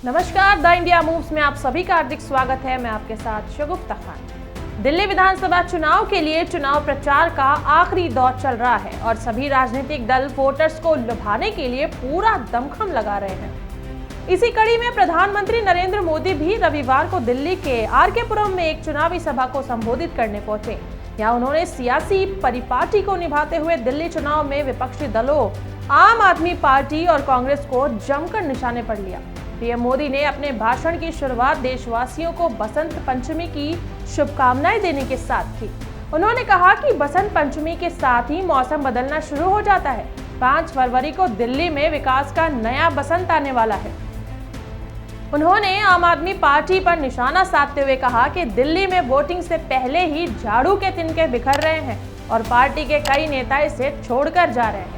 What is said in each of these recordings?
नमस्कार, the India moves में आप सभी का हार्दिक स्वागत है। मैं आपके साथ शगुफ्ता खान। दिल्ली विधानसभा चुनाव के लिए चुनाव प्रचार का आखिरी दौर चल रहा है और सभी राजनीतिक दल वोटर्स को लुभाने के लिए पूरा दमखम लगा रहे हैं। इसी कड़ी में प्रधानमंत्री नरेंद्र मोदी भी रविवार को दिल्ली के आरके पुरम में एक चुनावी सभा को संबोधित करने पहुंचे। यहाँ उन्होंने सियासी परिपाटी को निभाते हुए दिल्ली चुनाव में विपक्षी दलों आम आदमी पार्टी और कांग्रेस को जमकर निशाने पर लिया। पीएम मोदी ने अपने भाषण की शुरुआत देशवासियों को बसंत पंचमी की शुभकामनाएं देने के साथ की। उन्होंने कहा कि बसंत पंचमी के साथ ही मौसम बदलना शुरू हो जाता है। 5 फरवरी को दिल्ली में विकास का नया बसंत आने वाला है। उन्होंने आम आदमी पार्टी पर निशाना साधते हुए कहा कि दिल्ली में वोटिंग से पहले ही झाड़ू के तिनके बिखर रहे हैं और पार्टी के कई नेता इसे छोड़कर जा रहे हैं।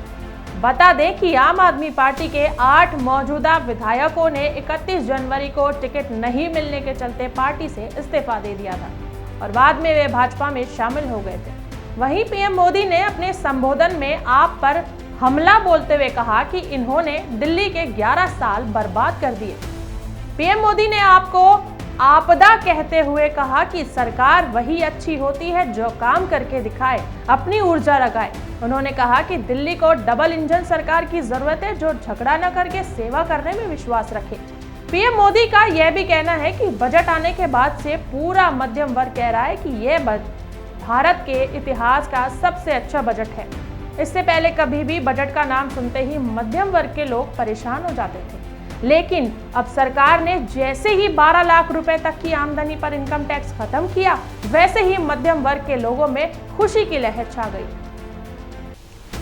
बता दें कि आम आदमी पार्टी के 8 मौजूदा विधायकों ने 31 जनवरी को टिकट नहीं मिलने के चलते पार्टी से इस्तीफा दे दिया था और बाद में वे भाजपा में शामिल हो गए थे। वहीं पीएम मोदी ने अपने संबोधन में आप पर हमला बोलते हुए कहा कि इन्होंने दिल्ली के 11 साल बर्बाद कर दिए। पीएम मोदी ने आपको आपदा कहते हुए कहा कि सरकार वही अच्छी होती है जो काम करके दिखाए, अपनी ऊर्जा लगाए। उन्होंने कहा कि दिल्ली को डबल इंजन सरकार की जरूरत है जो झगड़ा न करके सेवा करने में विश्वास रखे। पीएम मोदी का यह भी कहना है कि बजट आने के बाद से पूरा मध्यम वर्ग कह रहा है कि यह भारत के इतिहास का सबसे अच्छा बजट है। इससे पहले कभी भी बजट का नाम सुनते ही मध्यम वर्ग के लोग परेशान हो जाते थे, लेकिन अब सरकार ने जैसे ही 12 लाख रुपए तक की आमदनी पर इनकम टैक्स खत्म किया, वैसे ही मध्यम वर्ग के लोगों में खुशी की लहर छा गई।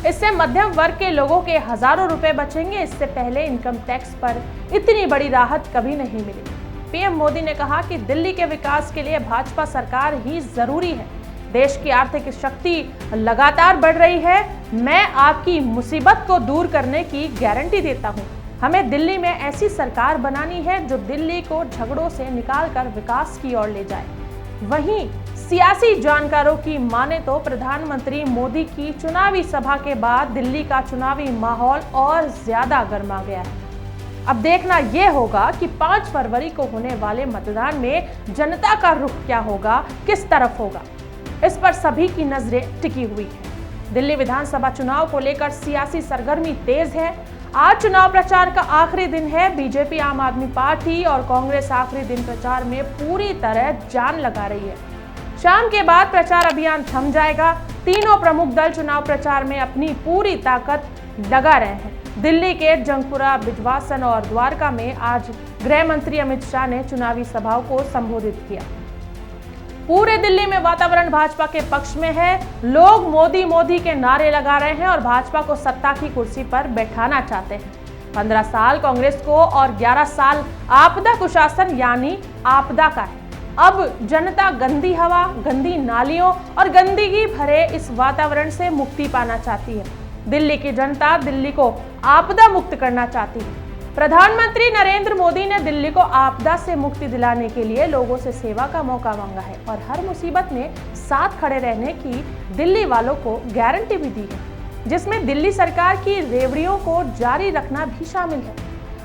इससे मध्यम वर्ग के लोगों के हजारों रुपए बचेंगे। इससे पहले इनकम टैक्स पर इतनी बड़ी राहत कभी नहीं मिली। पीएम मोदी ने कहा कि दिल्ली के विकास के लिए भाजपा सरकार ही जरूरी है। देश की आर्थिक शक्ति लगातार बढ़ रही है। मैं आपकी मुसीबत को दूर करने की गारंटी देता हूँ। हमें दिल्ली में ऐसी सरकार बनानी है जो दिल्ली को झगड़ों से निकालकर विकास की ओर ले जाए। वहीं सियासी जानकारों की माने तो प्रधानमंत्री मोदी की चुनावी सभा के बाद दिल्ली का चुनावी माहौल और ज्यादा गर्मा गया है। अब देखना यह होगा कि 5 फरवरी को होने वाले मतदान में जनता का रुख क्या होगा, किस तरफ होगा। इस पर सभी की नजरें टिकी हुई है। दिल्ली विधानसभा चुनाव को लेकर सियासी सरगर्मी तेज है। आज चुनाव प्रचार का आखिरी दिन है। बीजेपी, आम आदमी पार्टी और कांग्रेस आखिरी दिन प्रचार में पूरी तरह जान लगा रही है। शाम के बाद प्रचार अभियान थम जाएगा। तीनों प्रमुख दल चुनाव प्रचार में अपनी पूरी ताकत लगा रहे हैं। दिल्ली के जंगपुरा, बिजवासन और द्वारका में आज गृह मंत्री अमित शाह ने चुनावी सभाओं को संबोधित किया। पूरे दिल्ली में वातावरण भाजपा के पक्ष में है। लोग मोदी मोदी के नारे लगा रहे हैं और भाजपा को सत्ता की कुर्सी पर बैठाना चाहते हैं। 15 साल कांग्रेस को और 11 साल आपदा कुशासन यानी आपदा का है। अब जनता गंदी हवा, गंदी नालियों और गंदगी भरे इस वातावरण से मुक्ति पाना चाहती है। दिल्ली की जनता दिल्ली को आपदा मुक्त करना चाहती है। प्रधानमंत्री नरेंद्र मोदी ने दिल्ली को आपदा से मुक्ति दिलाने के लिए लोगों से सेवा का मौका मांगा है और हर मुसीबत में साथ खड़े रहने की दिल्ली वालों को गारंटी भी दी है, जिसमें दिल्ली सरकार की रेवड़ियों को जारी रखना भी शामिल है।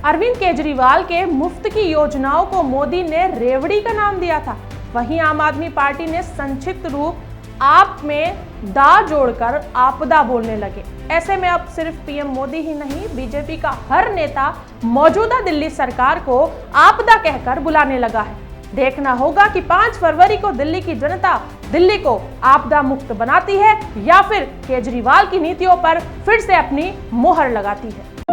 अरविंद केजरीवाल के मुफ्त की योजनाओं को मोदी ने रेवड़ी का नाम दिया था। वहीं आम आदमी पार्टी ने संक्षिप्त रूप आप में दा जोड़कर आपदा बोलने लगे। ऐसे में अब सिर्फ पीएम मोदी ही नहीं, बीजेपी का हर नेता मौजूदा दिल्ली सरकार को आपदा कहकर बुलाने लगा है। देखना होगा कि 5 फरवरी को दिल्ली की जनता दिल्ली को आपदा मुक्त बनाती है या फिर केजरीवाल की नीतियों पर फिर से अपनी मोहर लगाती है।